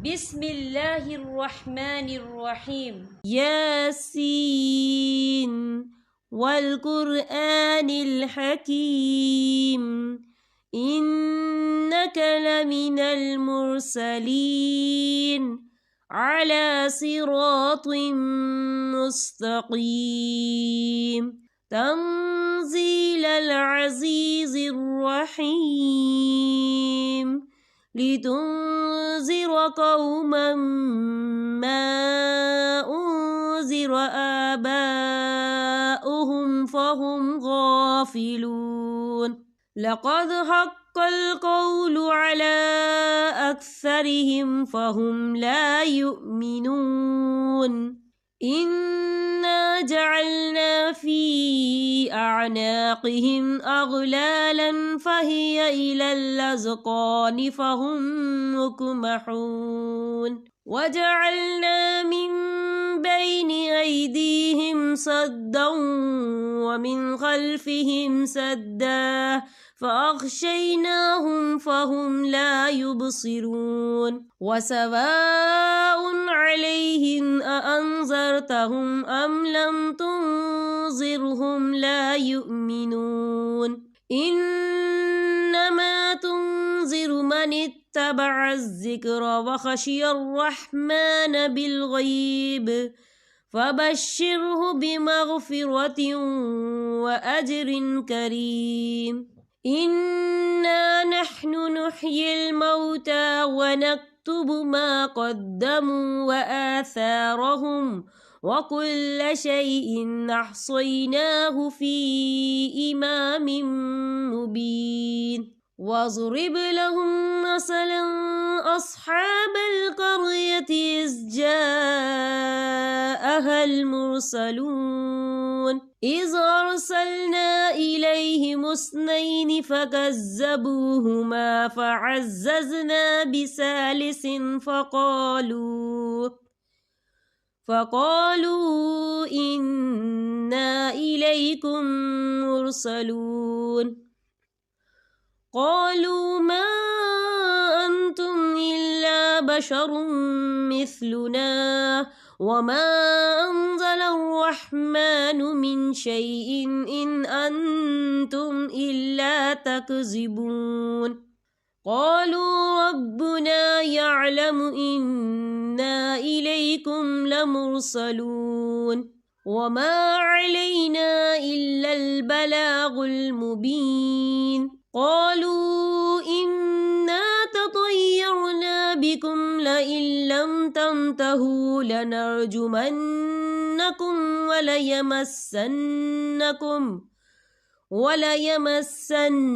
بسم الله الرحمن الرحيم. ياسين والقرآن الحكيم إنك لمن المرسلين على صراط مستقيم تنزيل العزيز الرحيم لتنذر قوما ما أنذر آباؤهم فهم غافلون لقد حق القول على أكثرهم فهم لا يؤمنون إنا جعلنا في أعناقهم أغلالا فهي إلى الأذقان فهم مقمحون وجعلنا من بين أيديهم سدا ومن خلفهم سدا فأغشيناهم فهم لا يبصرون وسواء عليهم أأنذرتهم أم لم تنذرهم لا يؤمنون إنما تنذر من اتبع الذكر وخشي الرحمن بالغيب فبشره بمغفرة وأجر كريم إنا نحن نحيي الموتى ونكتب ما قدموا وآثارهم وكل شيء أحصيناه في إمام مبين واضرب لهم مثلا أصحاب القرية إذ جاءها المرسلون إذ أرسلنا إليهم اثنين فكذبوهما فعززنا بثالث فقالوا إنا إليكم مرسلون قالوا ما أنتم إلا بشر مثلنا وما أنزل الرحمن من شيء إن أنتم إلا تكذبون قالوا ربنا يعلم إنا إليكم لمرسلون وما علينا إلا البلاغ المبين قالوا إنا تطيرنا بكم لئن لم تنتهوا لنرجمنكم وليمسنكم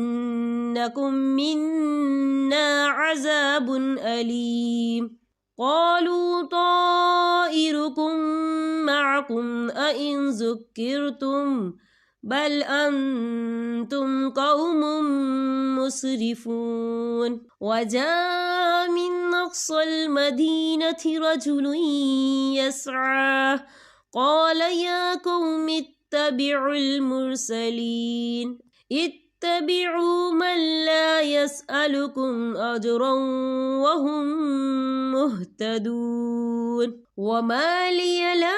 منا عذاب أليم قالوا طائركم معكم أئن ذكرتم بل أنتم قوم مسرفون وجاء من أقصى المدينة رجل يسعى قال يا قوم اتبعوا المرسلين اتبعوا من لا يسألكم أجرا وهم مهتدون وما لي لا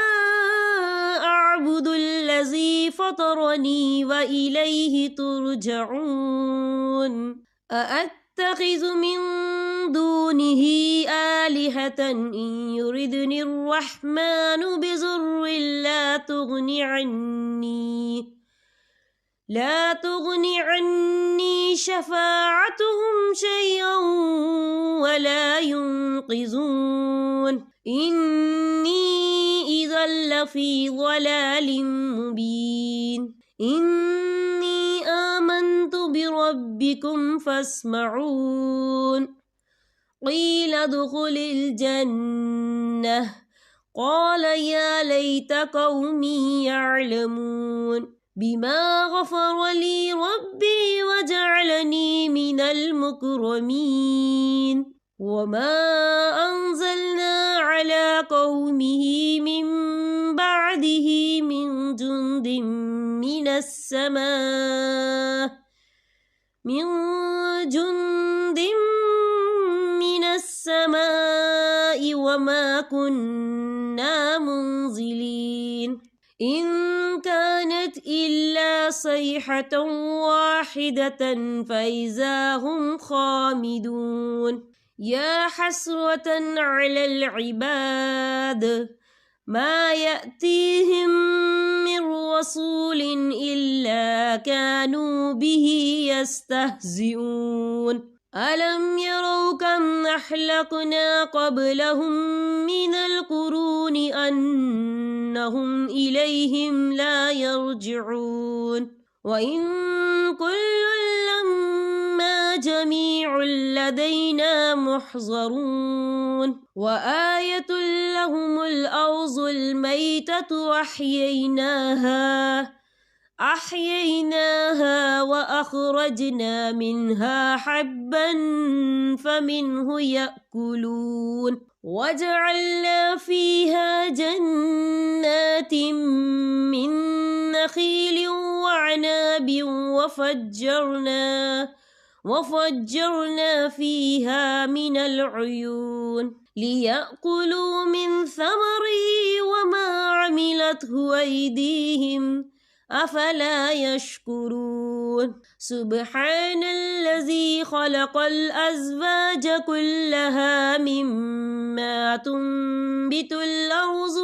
أعبد الذي فطرني وإليه ترجعون أأتخذ من دونه آلهة إن يردني الرحمن بضر لا تغني عني شفاعتهم شيئا ولا ينقذون إني إذا لفي ضلال مبين إني آمنت بربكم فاسمعون قيل ادخل الجنة قال يا ليت قومي يعلمون بما غفر لي ربي وجعلني من المكرمين وما أنزلنا على قومه من بعده من جند من السماء من جند من السماء وما كنا منزلين إن كانت إلا صيحة واحدة فإذا هم خامدون يا حسرة على العباد ما يأتيهم من رسول إلا كانوا به يستهزئون ألم يروا كم أهلكنا قبلهم من القرون أنهم إليهم لا يرجعون وإن كل لما جميع لدينا محضرون وآية لهم الأرض الميتة أحييناها وأخرجنا منها حبا فمنه يأكلون وجعلنا فيها جنات من نخيل وعناب وفجرنا فيها من العيون ليأكلوا من ثمره وما عملته أيديهم أفلا يشكرون سبحان الذي خلق الأزواج كلها مما تنبت الأرض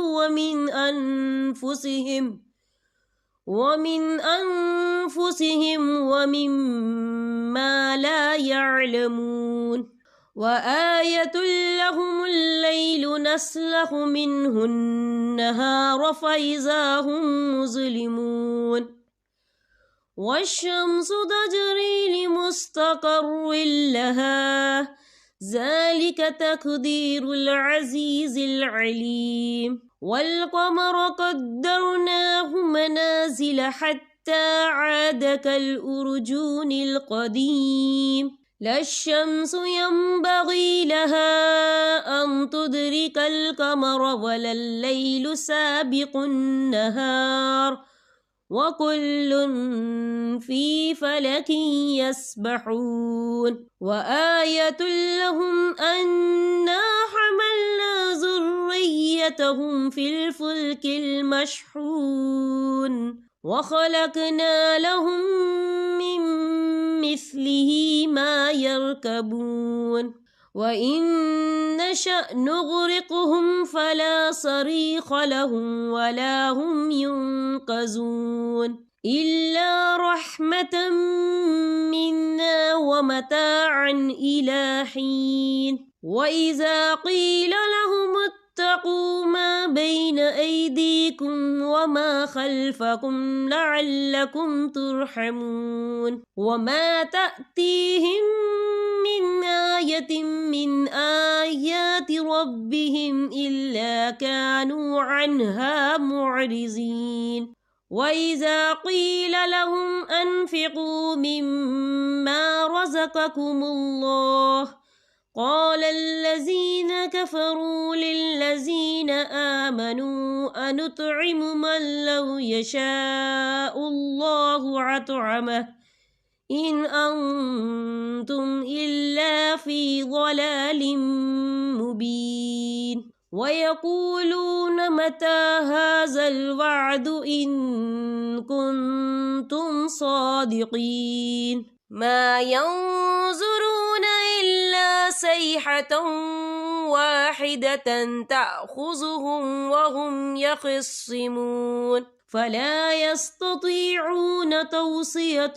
ومن أنفسهم ومما لا يعلمون وآية لهم الليل نسلخ منه النهار فإذا هم مظلمون والشمس تجري لمستقر لها ذلك تقدير العزيز العليم والقمر قدرناه منازل حتى عاد كالأرجون القديم لا الشمس ينبغي لها أن تدرك القمر ولا الليل سابق النهار وكل في فلك يسبحون وآية لهم أنا حملنا ذريتهم في الفلك المشحون وخلقنا لهم من مثله ما يركبون وإن نشأ نغرقهم فلا صريخ لهم ولا هم ينقذون إلا رحمة منا ومتاعا إلى حين وإذا قيل لهم اتقوا ما بين أيديكم وما خلفكم لعلكم ترحمون وما تأتيهم من آية من آيات ربهم إلا كانوا عنها معرضين وإذا قيل لهم أنفقوا مما رزقكم الله قال الذين كفروا للذين آمنوا أنطعم من لو يشاء الله أطعمه إن أنتم إلا في ضلال مبين ويقولون متى هذا الوعد إن كنتم صادقين ما ينظرون إلا صيحة واحدة تأخذهم وهم يخصمون فلا يستطيعون توصية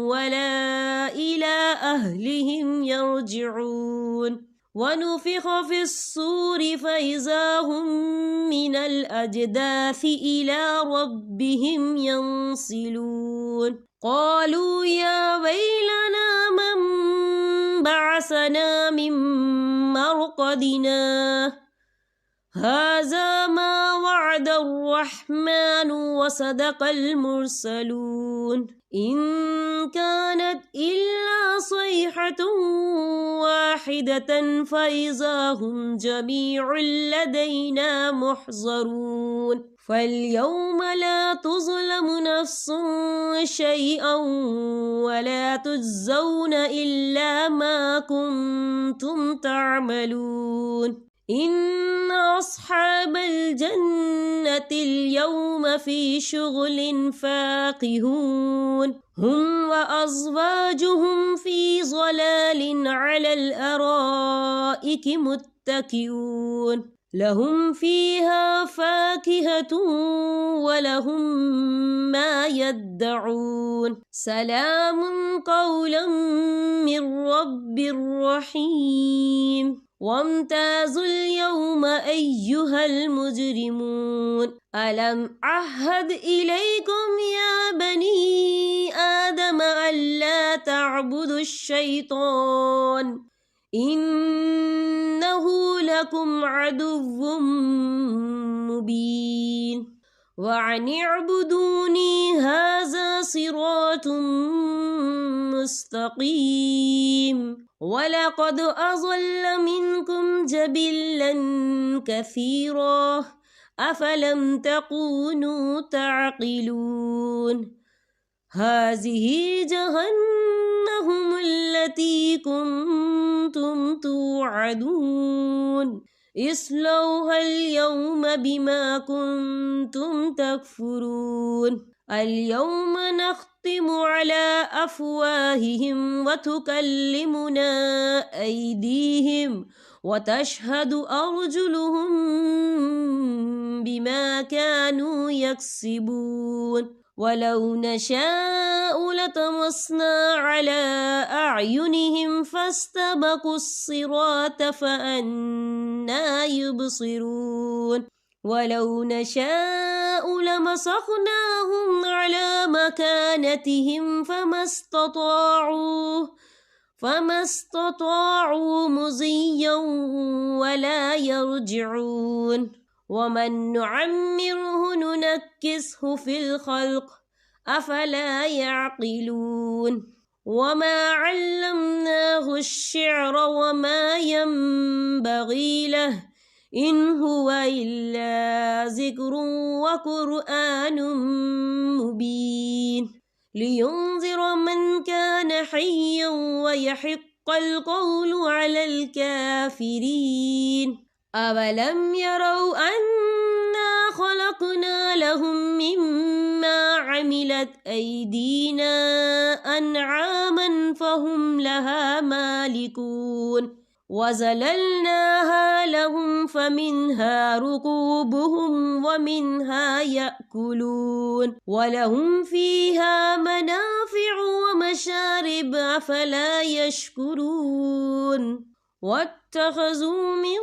ولا إلى أهلهم يرجعون ونفخ في الصور فإذا هم من الأجداث إلى ربهم ينسلون قالوا يا ويلنا من بعثنا من مرقدنا هذا ما وعد الرحمن وصدق المرسلون إن كانت إلا صيحة واحدة فإذا هم جميع لدينا محضرون فاليوم لا تظلم نفس شيئا ولا تجزون إلا ما كنتم تعملون إن أصحاب الجنة اليوم في شغل فاكهون هم وأزواجهم في ظلال على الأرائك متكئون لهم فيها فاكهة ولهم ما يدعون سلام قولا من رب رحيم وامتازوا اليوم أيها المجرمون ألم أعهد إليكم يا بني آدم ألا تعبدوا الشيطان إنه لكم عدو مبين وأن اعبدوني هذا صراط مستقيم ولقد أضل منكم جبلا كثيرا أفلم تكونوا تعقلون هذه جهنم التي كنتم توعدون اصلوها اليوم بما كنتم تكفرون اليوم نختم على أفواههم وتكلمنا أيديهم وتشهد أرجلهم بما كانوا يكسبون ولو نشاء لطمسنا على أعينهم فاستبقوا الصراط فأنى يبصرون ولو نشاء لمسخناهم على مكانتهم فما استطاعوا مضيا ولا يرجعون ومن نعمره ننكسه في الخلق أفلا يعقلون وما علمناه الشعر وما ينبغي له إن هو إلا ذكر وقرآن مبين لينذر من كان حيا ويحق القول على الكافرين أولم يروا أنا خلقنا لهم مما عملت أيدينا أنعاما فهم لها مالكون وزللناها لهم فمنها ركوبهم ومنها يأكلون ولهم فيها منافع ومشارب أفلا يشكرون واتخذوا من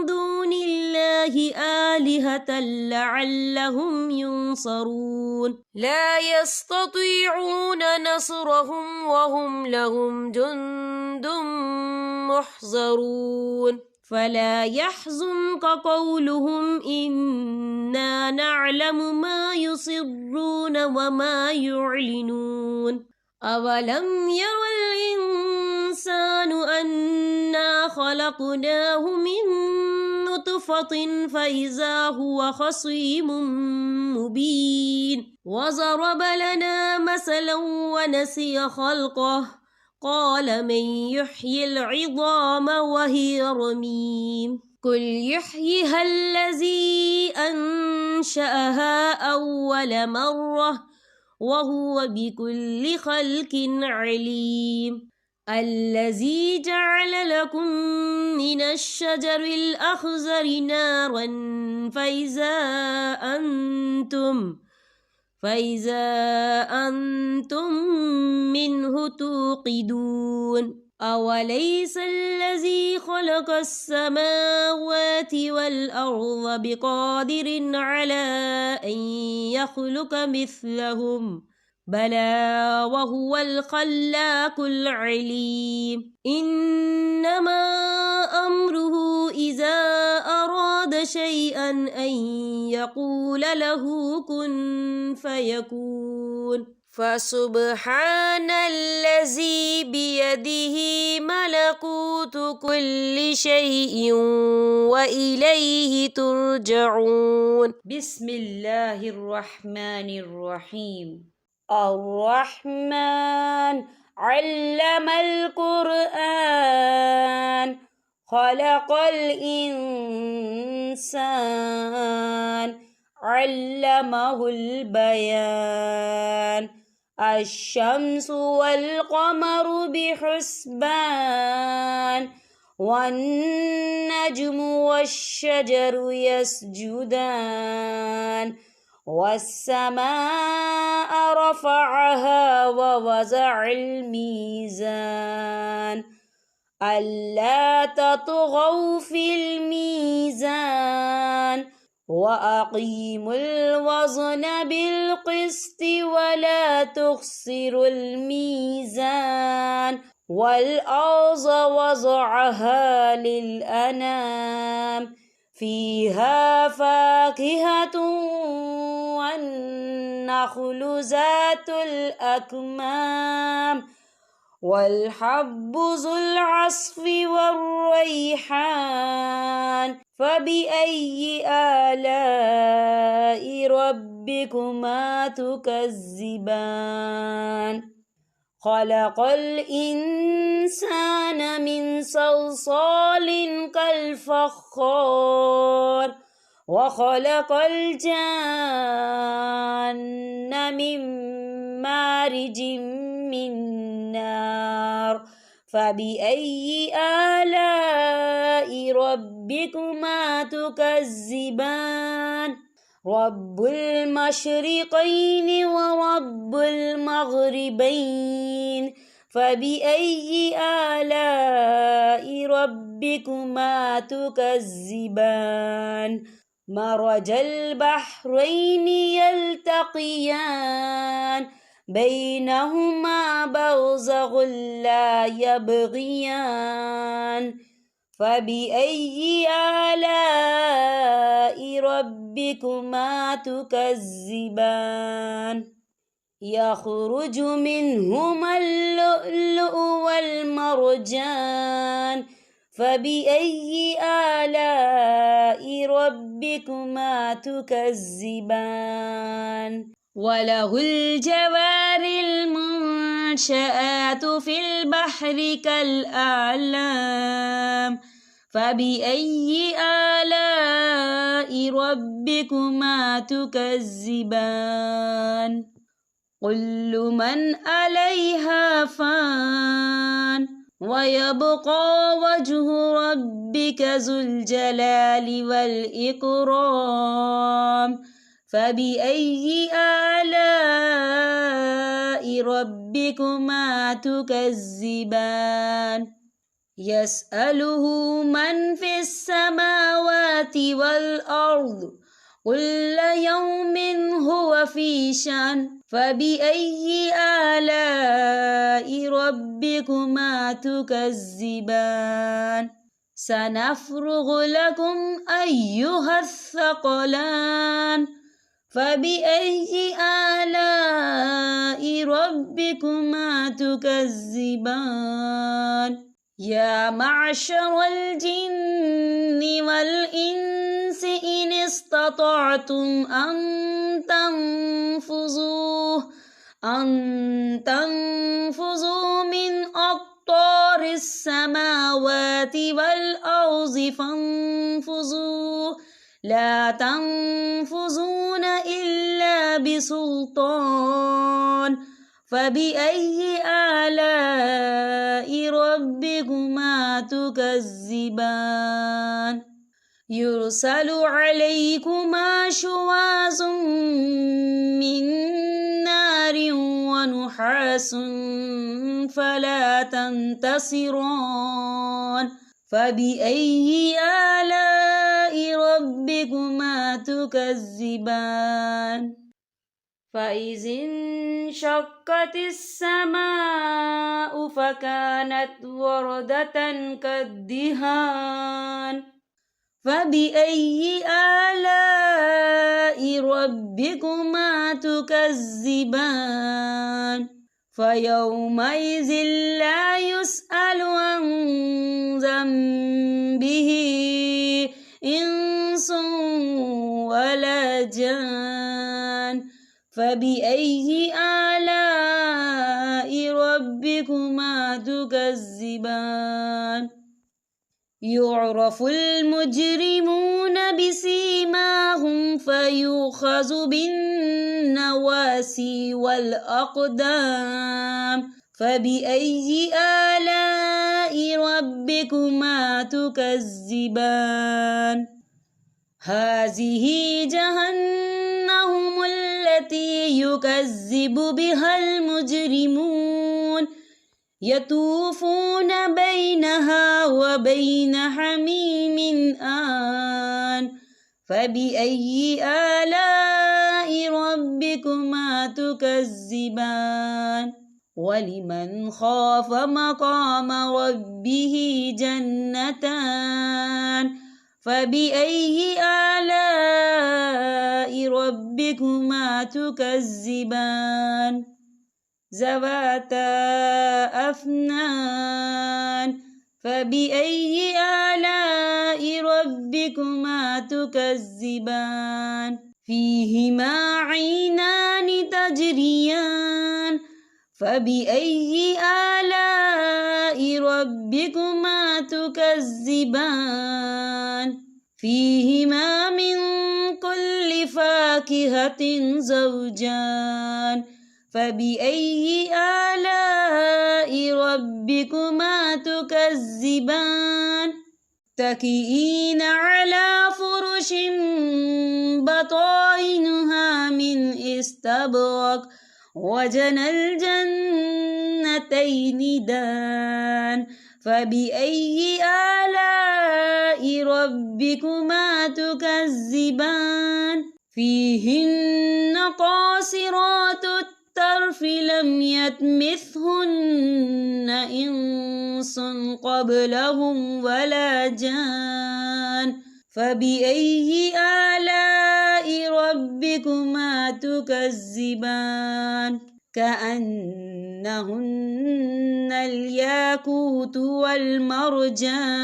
دون الله آلهة لعلهم ينصرون لا يستطيعون نصرهم وهم لهم جند محضرون فلا يحزنك قولهم إنا نعلم ما يسرون وما يعلنون أولم ير الإنسان أنا خلقناه من نطفة فإذا هو خصيم مبين وضرب لنا مثلا ونسي خلقه قال من يحيي العظام وهي رميم قل يحييها الذي أنشأها أول مرة وهو بكل خلق عليم الذي جعل لكم من الشجر الأخضر نارا فإذا أنتم منه توقدون أوليس الذي خلق السماوات والأرض بقادر على أن يخلق مثلهم بلى وهو الخلاق العليم إنما أمره إذا أراد شيئا أن يقول له كن فيكون فسبحان الذي بيده ملكوت كل شيء وإليه ترجعون بسم الله الرحمن الرحيم الرحمن علم القرآن خلق الإنسان علمه البيان الشمس والقمر بحسبان والنجم والشجر يسجدان والسماء رفعها ووضع الميزان ألا تطغوا في الميزان وأقيموا الوزن بالقسط ولا تخسروا الميزان والأرض وضعها للأنام فيها فاكهة والنخل ذات الأكمام والحب ذو العصف والريحان فبأي آلاء ربكما تكذبان خلق الإنسان من صلصال كالفخار وخلق الجان من مارج من نار فبأي آلاء ربكما تكذبان رب المشرقين ورب المغربين فبأي آلاء ربكما تكذبان مرج البحرين يلتقيان بينهما برزخ لا يبغيان فبأي آلاء ربكما تكذبان يخرج منهما اللؤلؤ والمرجان فبأي آلاء ربكما تكذبان وله الجوار المنشآت في البحر كالأعلام فبأي آلاء ربكما تكذبان كل من عليها فان ويبقى وجه ربك ذو الجلال والإكرام فبأي آلاء ربكما تكذبان يسأله من في السماوات والأرض كل يوم هو في شأن فبأي آلاء ربكما تكذبان سنفرغ لكم أيها الثقلان فبأي آلاء ربكما تكذبان يا معشر الجن والإنس إن استطعتم أن تنفذوا من أقطار السماوات والأرض فانفذوا لا تنفذون إلا بسلطان فبأي آلاء ربكما تكذبان يرسل عليكما شواظ من نار ونحاس فلا تنتصران فبأي آلاء ربكما تكذبان فإذ انشقت السماء فكانت وردة كالدهان فبأي آلاء ربكما تكذبان فيومئذ لا يسأل عن ذنبه إنس ولا جان فبأي آلاء ربكما تكذبان يعرف المجرمون بسيماهم فيؤخذ بالنواسي والأقدام فبأي آلاء ربكما تكذبان هذه جهنم التي يكذب بها المجرمون يطوفون بينها وبين حميم آن فبأي آلاء ربكما تكذبان ولمن خاف مقام ربه جنتان فبأي آلاء ربكما تكذبان ذواتا أفنان فبأي آلاء ربكما تكذبان فيهما عينان تجريان فبأي آلاء ربكما تكذبان فيهما من كل فاكهة زوجان فبأي آلاء ربكما تكذبان متكئين على فرش بطائنها من استبرق وجنى الجنتين دان فبأي آلاء ربكما تكذبان فيهن قاصرات الطرف لم يطمثهن إنس قبلهم ولا جان فبأي آلاء ربكما تكذبان كأنهن الياقوت والمرجان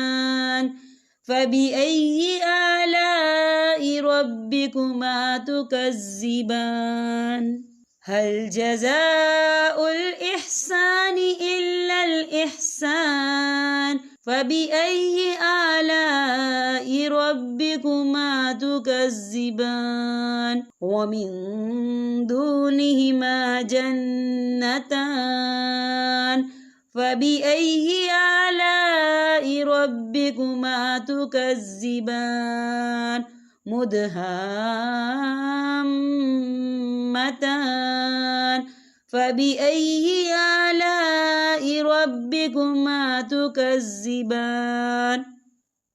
فبأي آلاء ربكما تكذبان هل جزاء الإحسان إلا الإحسان فبأي آلاء ربكما تكذبان ومن دونهما جنتان فبأي آلاء ربكما تكذبان مدهامتان فبأي آلاء ربكما تكذبان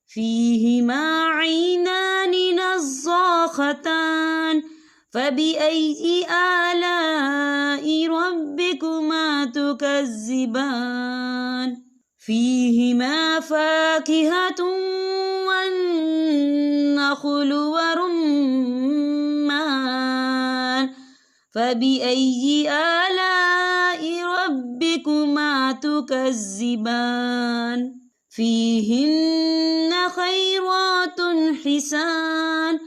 فيهما عينان نضاختان فبأي آلاء ربكما تكذبان فيهما فاكهة والنخل ورمان فبأي آلاء ربكما تكذبان فيهن خيرات حسان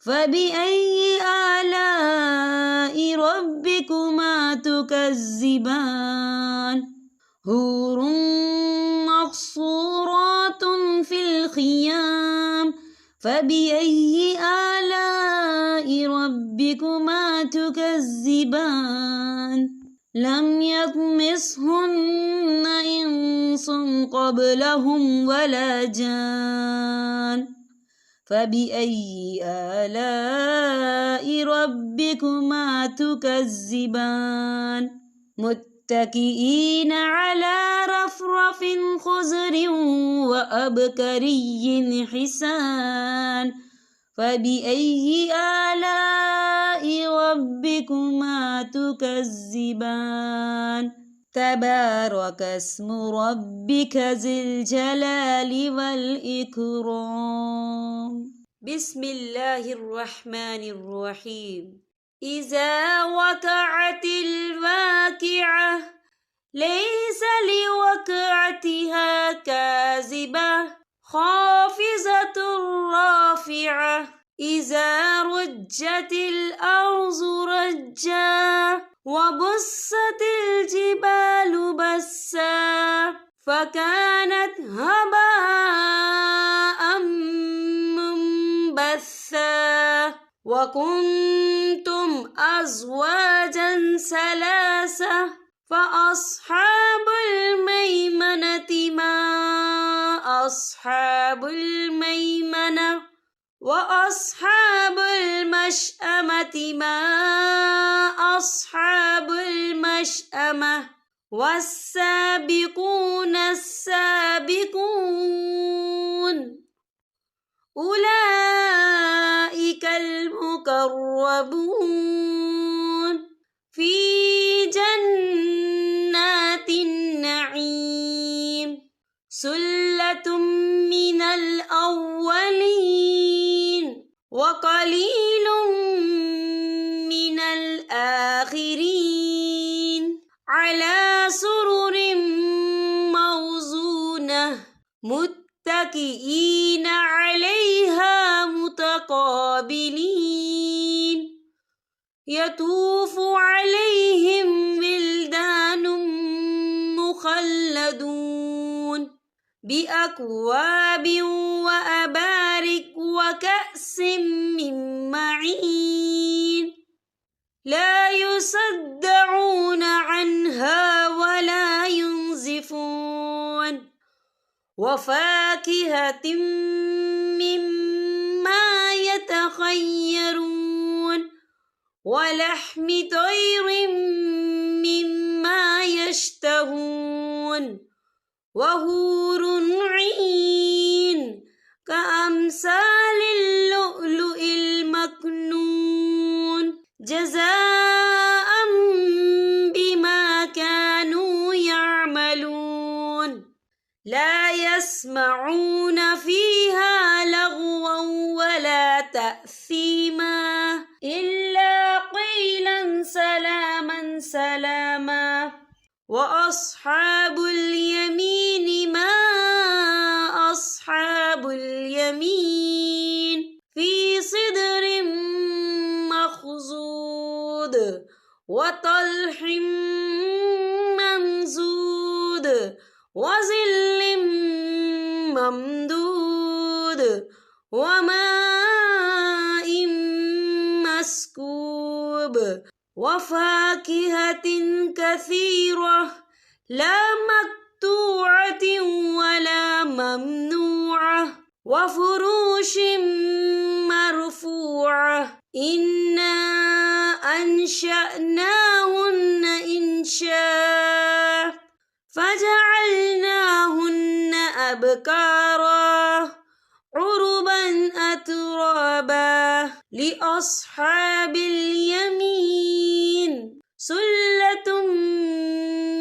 فبأي آلاء ربكما تكذبان حور مقصورات في الخيام فبأي آلاء ربكما تكذبان لم يطمثهن إنس قبلهم ولا جان فبأي آلاء ربكما تكذبان متكئين على رفرف خضر وأبكري حسان فبأي آلاء ربكما تكذبان تبارك اسم ربك ذي الجلال والإكرام بسم الله الرحمن الرحيم إذا وقعت الواقعة ليس لوقعتها كاذبة خافضة رافعة إذا رجت الأرض رجا وبست الجبال بسا فكانت هباء منبثا وكنتم أزواجا ثلاثة فأصحاب الميمنة ما أصحاب الميمنة وأصحاب المشأمة ما أصحاب المشأمة والسابقون السابقون أولئك المقربون في جنات النعيم سلة من الأولين وقليل من الآخرين على سرر موزونة متكئين عليها متقابلين يطوف عليهم ولدان مخلدون بأكواب وأبارك وكأس من معين لا يصدعون عنها ولا ينزفون وفاكهة مما يتخيرون ولحم طير مما يشتهون وحور عين كأمثال اللؤلؤ المكنون جزاء بما كانوا يعملون لا يسمعون فيها لغوا ولا تأثيما إلا قيلا سلاما سلاما وأصحاب اليمين ما أصحاب اليمين في صدر مخضود وطلح منضود وظل ممدود وماء مسكوب وفاكهة كثيرة لا مقطوعة ولا ممنوعة وفروش مرفوعة إنا أنشأناهن إنشاء فجعلناهن أبكارا عربا أترابا لأصحاب اليمين سلة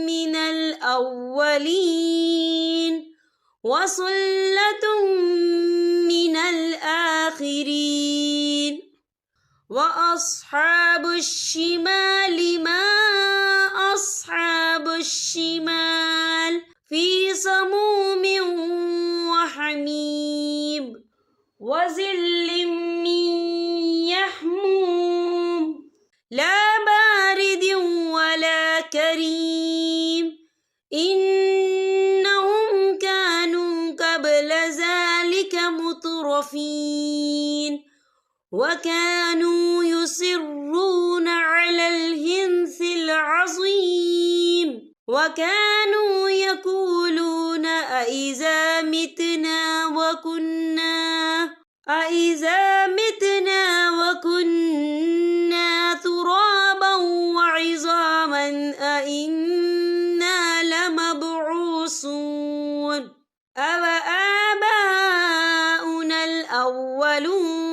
من الأولين وسلة من الآخرين وأصحاب الشمال ما أصحاب الشمال في سموم وحميم وظل من يحموم لا بارد ولا كريم إنهم كانوا قبل ذلك مترفين وكانوا يصرون على الحنث العظيم وكانوا يقولون أإذا متنا وكنا ترابا وعظاما أإنا لمبعوثون أوآباؤنا الأولون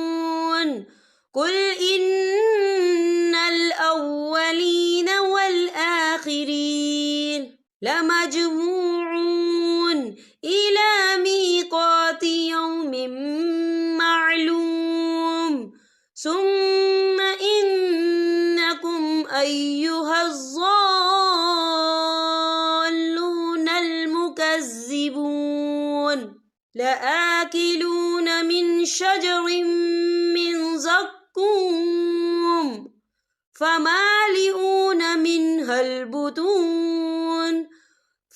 قل إن الأولين والآخرين لمجموعون إلى ميقات يوم معلوم ثم إنكم أيها الضالون المكذبون لآكلون من شجر من زقوم فمالئون منها البطون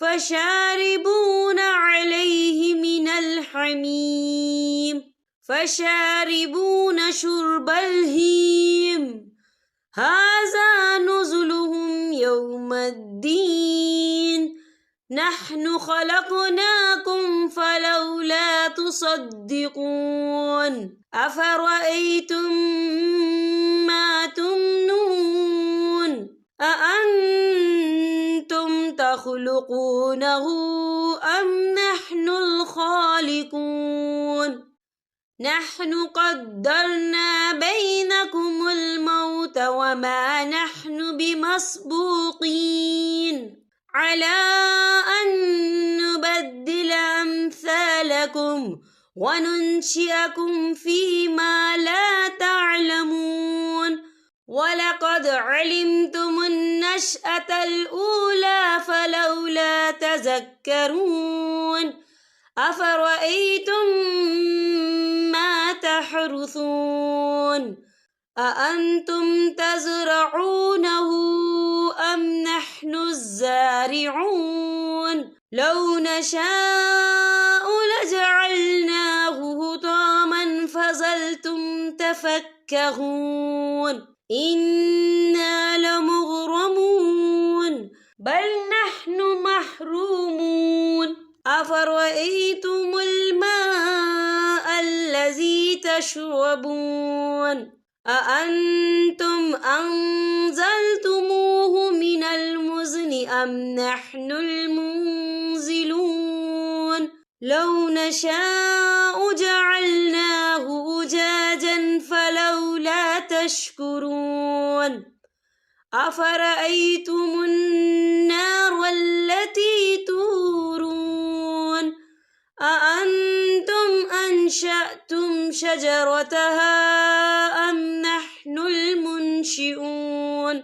فشاربون عليه من الحميم فشاربون شرب الهيم هذا نزلهم يوم الدين نحن خلقناكم فلولا تصدقون أفرأيتم ما تمنون أأنتم تخلقونه أم نحن الخالقون نحن قدرنا بينكم الموت وما نحن بمسبوقين على أن نبدل أمثالكم وننشئكم فيما لا تعلمون ولقد علمتم النشأة الأولى فلولا تذكرون أفرأيتم ما تحرثون أأنتم تزرعونه أم نحن الزارعون لو نشاء لجعلناه هطاما فظلتم تفكهون إنا لمغرمون بل نحن محرومون أفرأيتم الماء الذي تشربون أأنتم أنزلتموه من المزن أم نحن المنزلون لو نشاء جعلناه أجاجا فلولا تشكرون أفرأيتم النار التي تورون أأنتم أنشأتم شجرتها أم نحن المنشئون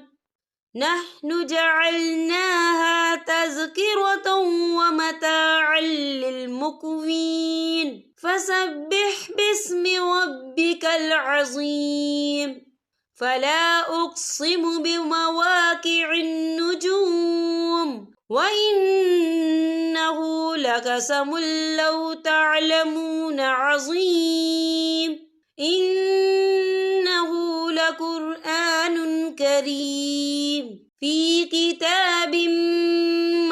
نحن جعلناها تذكرة ومتاعا للمقوين فسبح باسم ربك العظيم فلا أقسم بمواقع النجوم وإنه لقسم لو تعلمون عظيم إنه لقرآن كريم في كتاب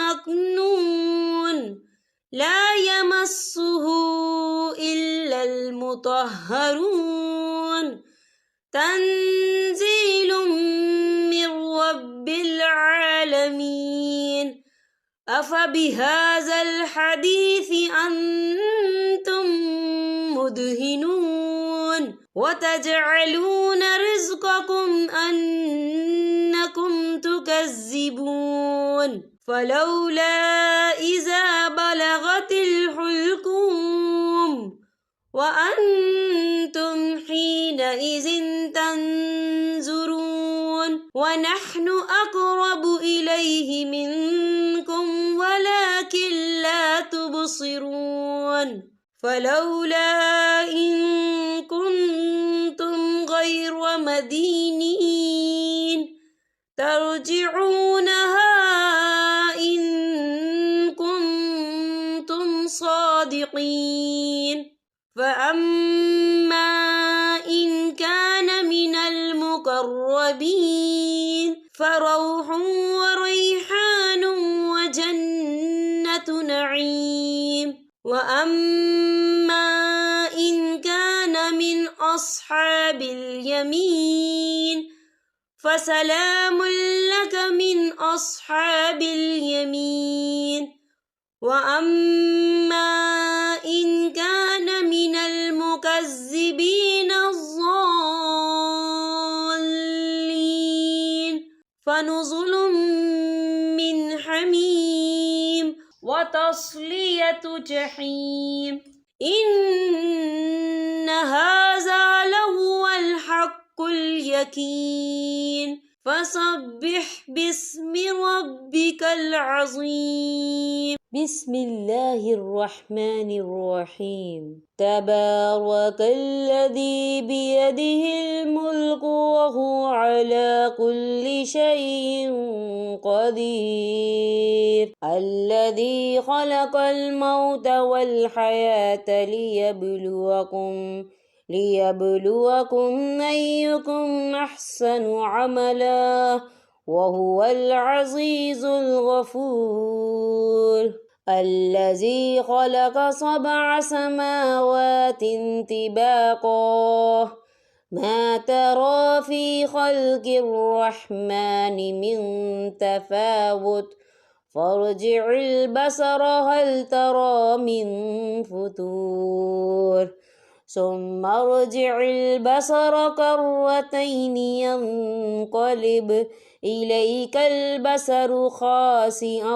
مكنون لا يمسه إلا المطهرون تنزيل من رب العالمين أفبهذا الحديث أنتم مدهنون وتجعلون رزقكم أنكم تكذبون فلولا إذا بلغت الحلقوم وأنتم حينئذ تنظرون ونحن أقرب إليه منكم ولكن لا تبصرون فلولا إن كنتم غير مدينين ترجعونها إن كنتم صادقين فأما إن كان من المقربين فروح وريحان وجنة نعيم وأما إن كان من أصحاب اليمين فسلام لك من أصحاب اليمين وأما إن كان من المكذبين الضالين فنزل من حميم وتصلية جحيم إن هذا لهو الحق اليقين فسبح باسم ربك العظيم بسم الله الرحمن الرحيم تبارك الذي بيده الملك وهو على كل شيء قدير الذي خلق الموت والحياة ليبلوكم أيكم أحسن عملا وهو العزيز الغفور الذي خلق 7 سماوات طباقا ما ترى في خلق الرحمن من تفاوت فارجع البصر هل ترى من فتور ثم ارجع البصر كرتين ينقلب إليك البصر خاسئا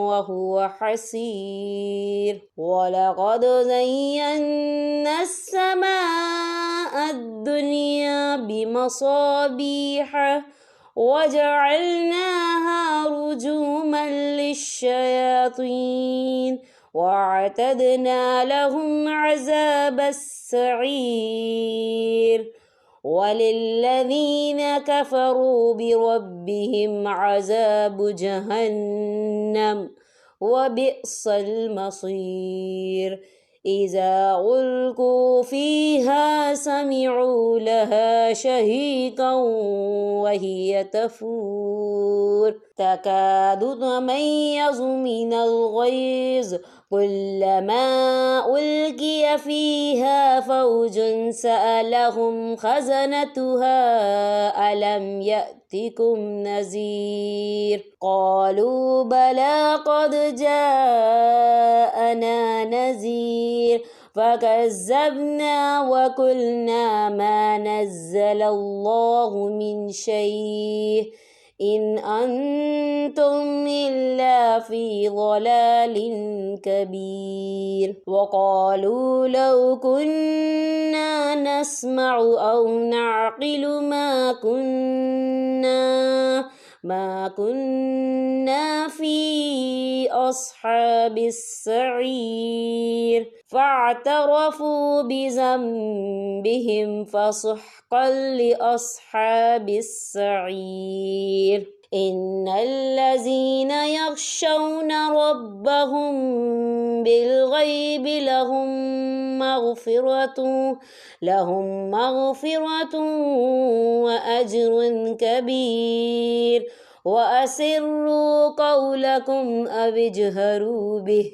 وهو حسير ولقد زينا السماء الدنيا بمصابيح وجعلناها رجوما للشياطين وأعتدنا لهم عذاب السعير وللذين كفروا بربهم عذاب جهنم وبئس المصير إذا ألقوا فيها سمعوا لها شهيقا وهي تفور تكاد تميز من الغيظ كلما ألقي فيها فوج سألهم خزنتها ألم يأتكم نذير قالوا بلى قد جاءنا نذير فكذبنا وقلنا ما نزل الله من شيء إن أنتم إلا في ضلال كبير وقالوا لو كنا نسمع أو نعقل ما كنا في أصحاب السعير فاعترفوا بذنبهم فسحقا لأصحاب السعير إن الذين يخشون ربهم بالغيب لهم مغفرة وأجر كبير وأسروا قولكم أو اجهروا به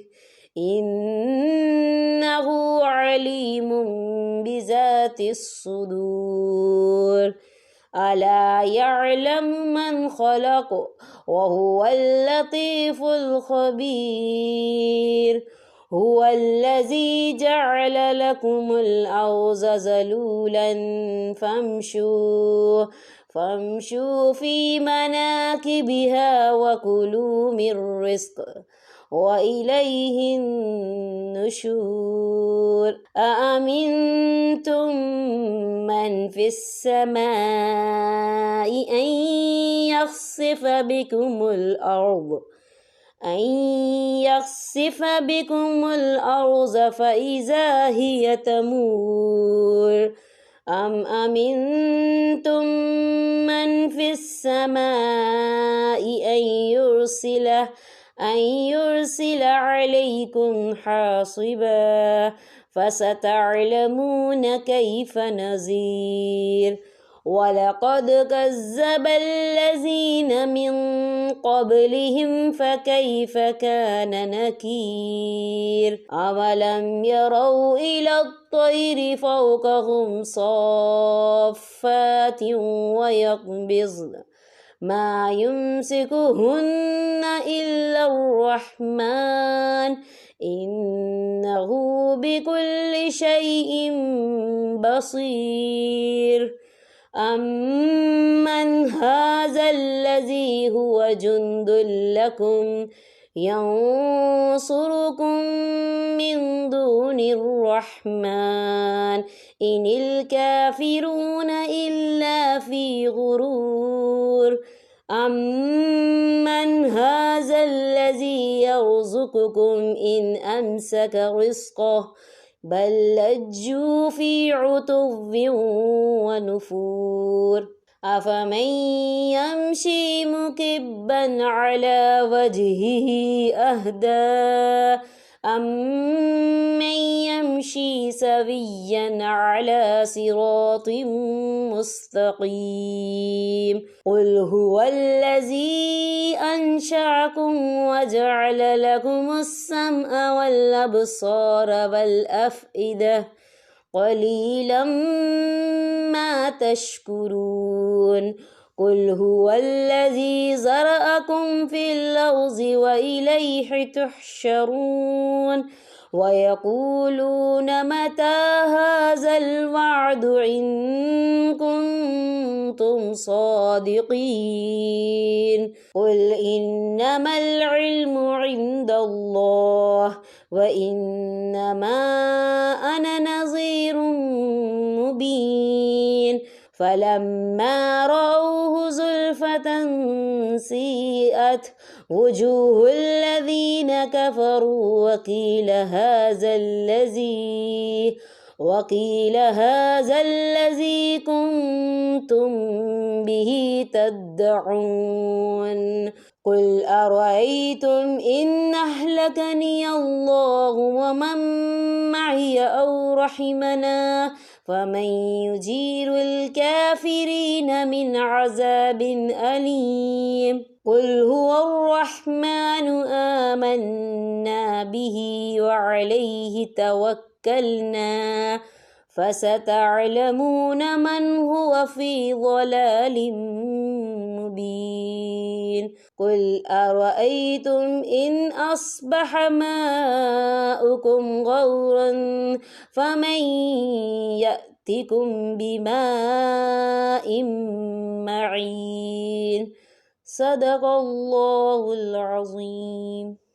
إنه عليم بذات الصدور ألا يعلم من خلق وهو اللطيف الخبير هو الذي جعل لكم الأرض ذلولا فامشوا في مناكبها وكلوا من رزقه وإليه النشور أأمنتم من في السماء أن يخسف بكم الأرض فإذا هي تمور أم أمنتم من في السماء أن يرسل عليكم حاصبا فستعلمون كيف نذير ولقد كذب الذين من قبلهم فكيف كان نكير أولم يروا إلى الطير فوقهم صافات ويقبضن ما يمسكهن إلا الرحمن إنه بكل شيء بصير أمن هذا الذي هو جند لكم ينصركم من دون الرحمن إن الكافرون إلا في غرور أمن هذا الذي يرزقكم إن أمسك رزقه بل لجوا في عتو ونفور أفمن يمشي مكبا على وجهه أهدى أمن يمشي سويا على صراط مستقيم قل هو الذي أنشأكم وجعل لكم السمع والأبصار والأفئدة قليلا ما تشكرون قل هو الذي زرأكم في الأرض وإليه تحشرون ويقولون متى هذا الوعد إن كنتم صادقين قل إنما العلم عند الله وإنما أنا نذير مبين فلما رأوه زلفة سيئت وجوه الذين كفروا وقيل هذا الذي كنتم به تدعون قل أرأيتم إن أهلكني الله ومن معي أو رحمنا فمن يجير الكافرين من عذاب أليم قل هو الرحمن آمنا به وعليه توكلنا فستعلمون من هو في ضلال مبين قل أرأيتم إن أصبح ماؤكم غورا فمن يأتكم بماء معين صدق الله العظيم.